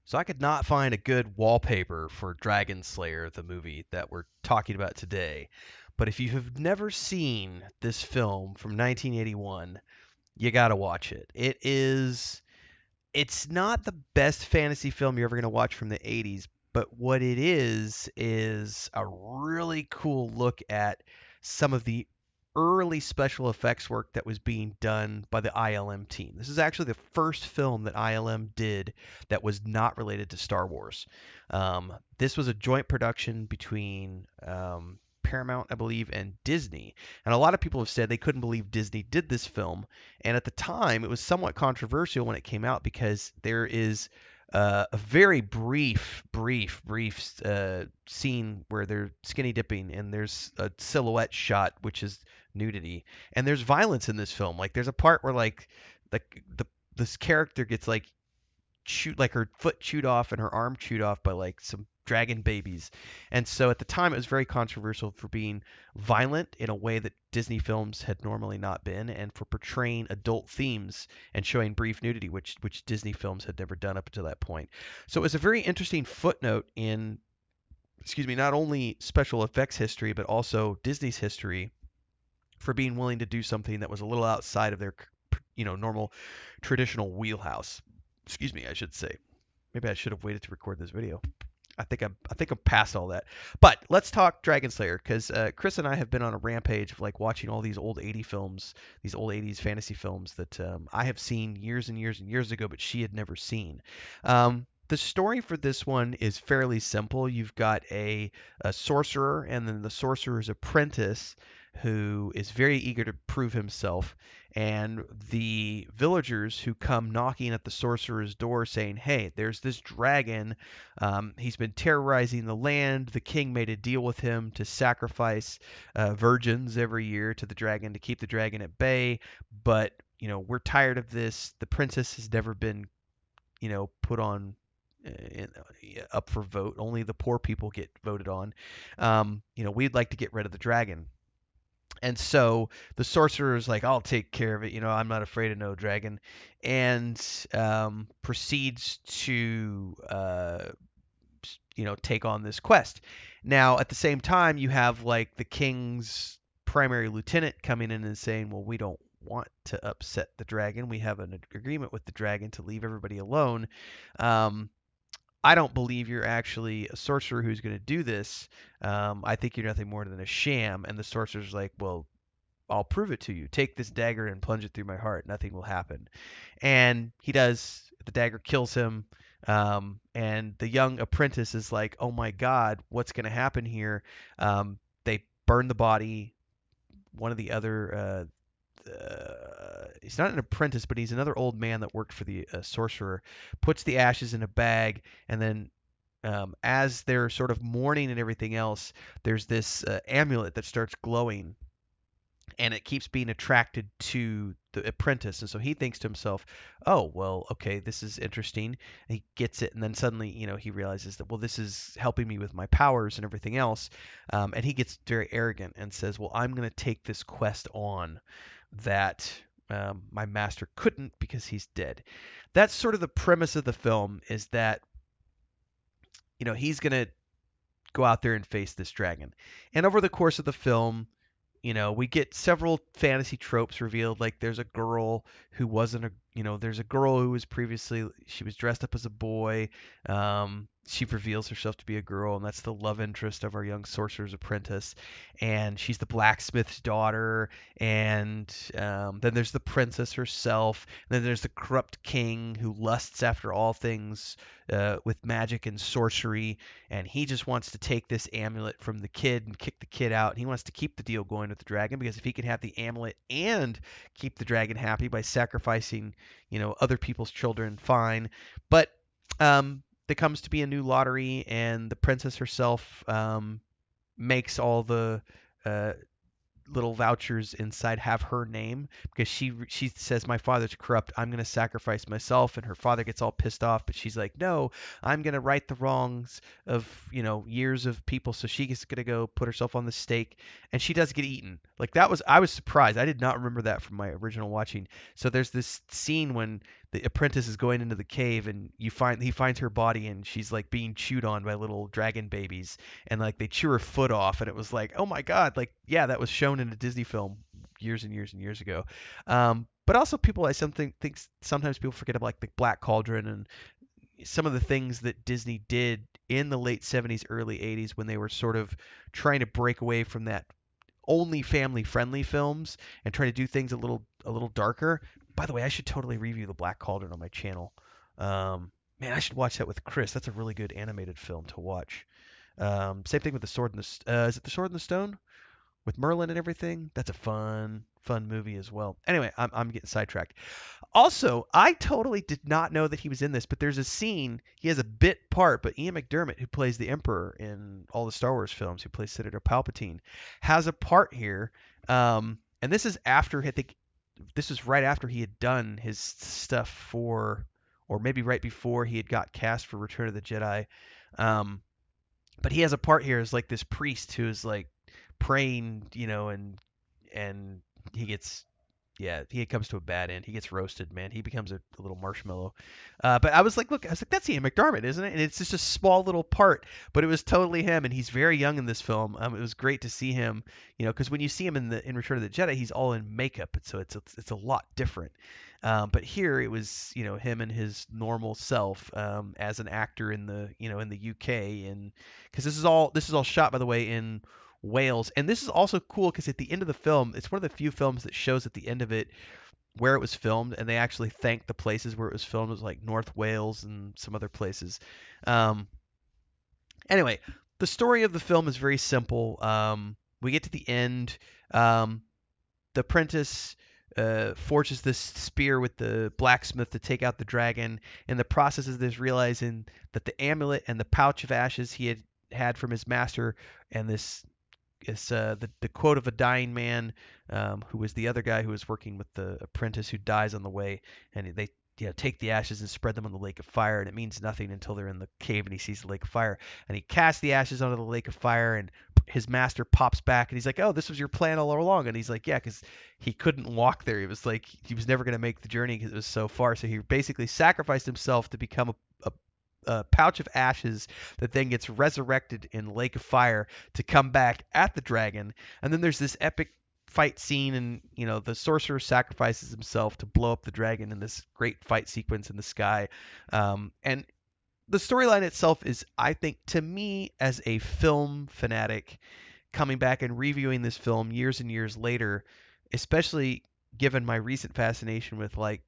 So I could not find a good wallpaper for Dragonslayer, the movie that we're talking about today. But if you have never seen this film from 1981, you got to watch it. It's not the best fantasy film you're ever going to watch from the 80s, but what it is a really cool look at some of the early special effects work that was being done by the ILM team. This is actually the first film that ILM did that was not related to Star Wars. This was a joint production between Paramount, I believe, and Disney. And a lot of people have said they couldn't believe Disney did this film. And at the time, it was somewhat controversial when it came out because there is a very brief scene where they're skinny dipping, and there's a silhouette shot, which is nudity, and there's violence in this film. Like there's a part where the, the this character gets like her foot chewed off and her arm chewed off by like some dragon babies. And so at the time it was very controversial for being violent in a way that Disney films had normally not been, and for portraying adult themes and showing brief nudity, which Disney films had never done up until that point. So it was a very interesting footnote in, excuse me, not only special effects history but also Disney's history for being willing to do something that was a little outside of their normal traditional wheelhouse. Excuse me, I should say. Maybe I should have waited to record this video. I think I'm past all that. But let's talk Dragon Slayer, because Cris and I have been on a rampage of like watching all these old 80 films, these old 80s fantasy films that I have seen years and years and years ago, but she had never seen. The story for this one is fairly simple. You've got a sorcerer, and then the sorcerer's apprentice who is very eager to prove himself, and the villagers who come knocking at the sorcerer's door saying, "Hey, there's this dragon. He's been terrorizing the land. The king made a deal with him to sacrifice virgins every year to the dragon to keep the dragon at bay. But we're tired of this. The princess has never been, put on." Up for vote. Only the poor people get voted on. We'd like to get rid of the dragon. And so the sorcerer is like, I'll take care of it. I'm not afraid of no dragon. And proceeds to, take on this quest. Now, at the same time, you have like the king's primary lieutenant coming in and saying, well, we don't want to upset the dragon. We have an agreement with the dragon to leave everybody alone. Um, I don't believe you're actually a sorcerer who's going to do this. I think you're nothing more than a sham. And the sorcerer's like, well, I'll prove it to you. Take this dagger and plunge it through my heart. Nothing will happen. And he does. The dagger kills him. And the young apprentice is like, oh my God, what's going to happen here? They burn the body. One of the other he's not an apprentice, but he's another old man that worked for the sorcerer, puts the ashes in a bag, and then as they're sort of mourning and everything else, there's this amulet that starts glowing, and it keeps being attracted to the apprentice. And so he thinks to himself, oh, well, okay, this is interesting. And he gets it, and then suddenly, he realizes that, well, this is helping me with my powers and everything else. And he gets very arrogant and says, well, I'm going to take this quest on that my master couldn't because he's dead. That's sort of the premise of the film, is that he's going to go out there and face this dragon. And over the course of the film, we get several fantasy tropes revealed. Like there's a girl who wasn't there's a girl who was previously, she was dressed up as a boy. She reveals herself to be a girl, and that's the love interest of our young sorcerer's apprentice. And she's the blacksmith's daughter. And then there's the princess herself. And then there's the corrupt king who lusts after all things with magic and sorcery, and he just wants to take this amulet from the kid and kick the kid out. And he wants to keep the deal going with the dragon, because if he can have the amulet and keep the dragon happy by sacrificing, other people's children, fine. But there comes to be a new lottery, and the princess herself makes all the little vouchers inside have her name, because she says, my father's corrupt, I'm going to sacrifice myself. And her father gets all pissed off, but she's like, no, I'm going to right the wrongs of years of people. So she's going to go put herself on the stake, and she does get eaten. Like, I was surprised. I did not remember that from my original watching. So there's this scene when the apprentice is going into the cave, and he finds her body, and she's like being chewed on by little dragon babies, and like they chew her foot off, and it was like, oh my god, like yeah, that was shown in a Disney film years and years and years ago. But also people I something think sometimes people forget about like the Black Cauldron and some of the things that Disney did in the late 70s, early 80s when they were sort of trying to break away from that only family friendly films and try to do things a little darker. By the way, I should totally review the Black Cauldron on my channel. Man, I should watch that with Chris. That's a really good animated film to watch. Same thing with the Sword and the is it the Sword and the Stone with Merlin and everything? That's a fun movie as well. Anyway, I'm getting sidetracked. Also, I totally did not know that he was in this, but there's a scene. He has a bit part, but Ian McDermott, who plays the Emperor in all the Star Wars films, who plays Senator Palpatine, has a part here. And this is after I think this was right after he had done his stuff for, or maybe right before he had got cast for Return of the Jedi. Um, but he has a part here as like this priest who is like praying, and he gets yeah, he comes to a bad end. He gets roasted, man. He becomes a little marshmallow. But I was like, look, I was like, that's Ian McDermott, isn't it? And it's just a small little part, but it was totally him, and he's very young in this film. It was great to see him, because when you see him in Return of the Jedi, he's all in makeup, and so it's a lot different. But here it was, him and his normal self as an actor in the UK, and because this is all shot, by the way, in Wales. And this is also cool because at the end of the film, it's one of the few films that shows at the end of it where it was filmed, and they actually thank the places where it was filmed. It was like North Wales and some other places. Um, anyway, the story of the film is very simple. We get to the end. Um, the apprentice forges this spear with the blacksmith to take out the dragon. In the process of this, realizing that the amulet and the pouch of ashes he had from his master and this it's the quote of a dying man, who was the other guy who was working with the apprentice who dies on the way, and they take the ashes and spread them on the lake of fire, and it means nothing until they're in the cave and he sees the lake of fire, and he casts the ashes onto the lake of fire, and his master pops back, and he's like, "Oh, this was your plan all along," and he's like, "Yeah, because he couldn't walk there. He was like he was never going to make the journey because it was so far, so he basically sacrificed himself to become a pouch of ashes that then gets resurrected in Lake of Fire to come back at the dragon. And then there's this epic fight scene, and the sorcerer sacrifices himself to blow up the dragon in this great fight sequence in the sky. And the storyline itself is, I think, to me as a film fanatic, coming back and reviewing this film years and years later, especially given my recent fascination with like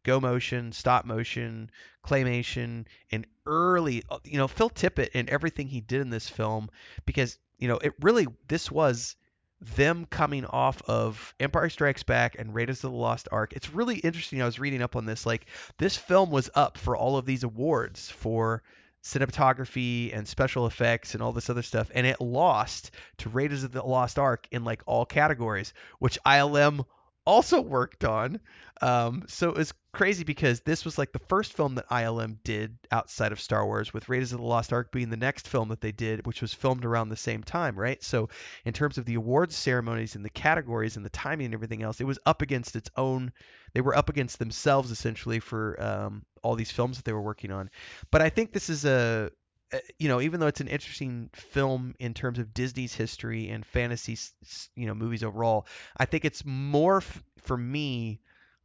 go motion, stop motion, claymation, and early, Phil Tippett and everything he did in this film, because, it really, this was them coming off of Empire Strikes Back and Raiders of the Lost Ark. It's really interesting. I was reading up on this. Like, this film was up for all of these awards for cinematography and special effects and all this other stuff, and it lost to Raiders of the Lost Ark in like all categories, which ILM also worked on. So it was crazy because this was like the first film that ILM did outside of Star Wars, with Raiders of the Lost Ark being the next film that they did, which was filmed around the same time, right? So in terms of the awards ceremonies and the categories and the timing and everything else, it was up against its own. They were up against themselves essentially for all these films that they were working on. But I think this is even though it's an interesting film in terms of Disney's history and fantasy, movies overall, I think it's more for me.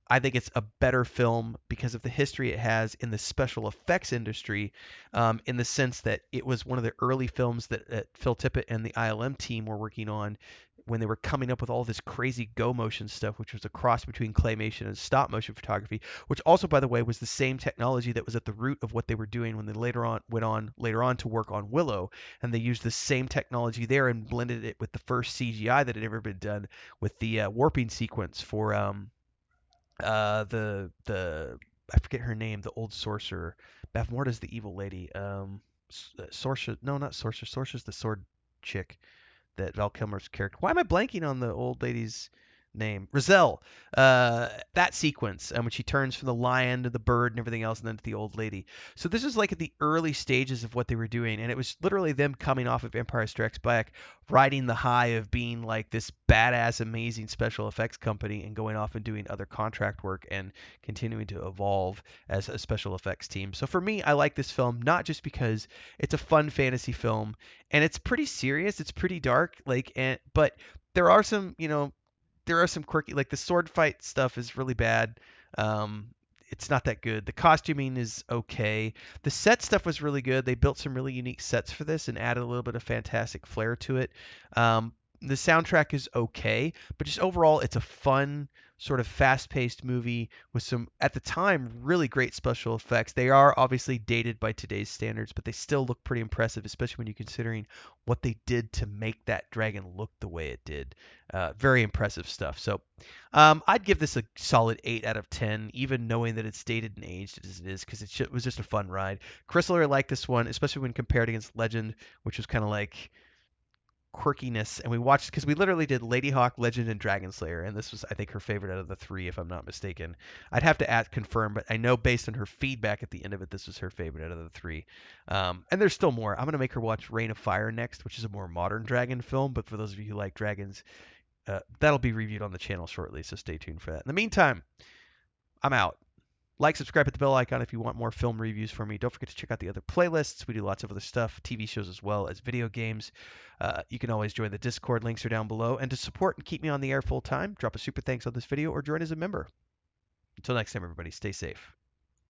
I think it's a better film because of the history it has in the special effects industry, in the sense that it was one of the early films that Phil Tippett and the ILM team were working on when they were coming up with all this crazy go motion stuff, which was a cross between claymation and stop motion photography, which also, by the way, was the same technology that was at the root of what they were doing when they went on to work on Willow, and they used the same technology there and blended it with the first CGI that had ever been done with the warping sequence for the I forget her name, the old sorcerer. Beth Morta's the evil lady. Sorcerer, no, not sorcerer. Sorcerer's the sword chick that Val Kilmer's character. Why am I blanking on the old lady's name? Roselle. That sequence when she turns from the lion to the bird and everything else, and then to the old lady. So this is like at the early stages of what they were doing, and it was literally them coming off of Empire Strikes Back, riding the high of being like this badass, amazing special effects company, and going off and doing other contract work and continuing to evolve as a special effects team. So for me, I like this film not just because it's a fun fantasy film and it's pretty serious, it's pretty dark, but there are some, there are some quirky, like the sword fight stuff is really bad. Um, it's not that good. The costuming is okay. The set stuff was really good. They built some really unique sets for this and added a little bit of fantastic flair to it. The soundtrack is okay, but just overall, it's a fun, sort of fast-paced movie with some, at the time, really great special effects. They are obviously dated by today's standards, but they still look pretty impressive, especially when you're considering what they did to make that dragon look the way it did. Very impressive stuff. So I'd give this a solid 8 out of 10, even knowing that it's dated and aged as it is, because it was just a fun ride. Chris Miller liked this one, especially when compared against Legend, which was kind of like quirkiness. And we watched, because we literally did Lady Hawk, Legend, and Dragonslayer, and this was, I think, her favorite out of the three, if I'm not mistaken. I'd have to confirm, but I know based on her feedback at the end of it, this was her favorite out of the three. And there's still more. I'm going to make her watch Reign of Fire next, which is a more modern dragon film, but for those of you who like dragons, that'll be reviewed on the channel shortly, so stay tuned for that. In the meantime, I'm out. Like, subscribe, hit the bell icon if you want more film reviews from me. Don't forget to check out the other playlists. We do lots of other stuff, TV shows as well as video games. You can always join the Discord. Links are down below. And to support and keep me on the air full time, drop a super thanks on this video or join as a member. Until next time, everybody, stay safe.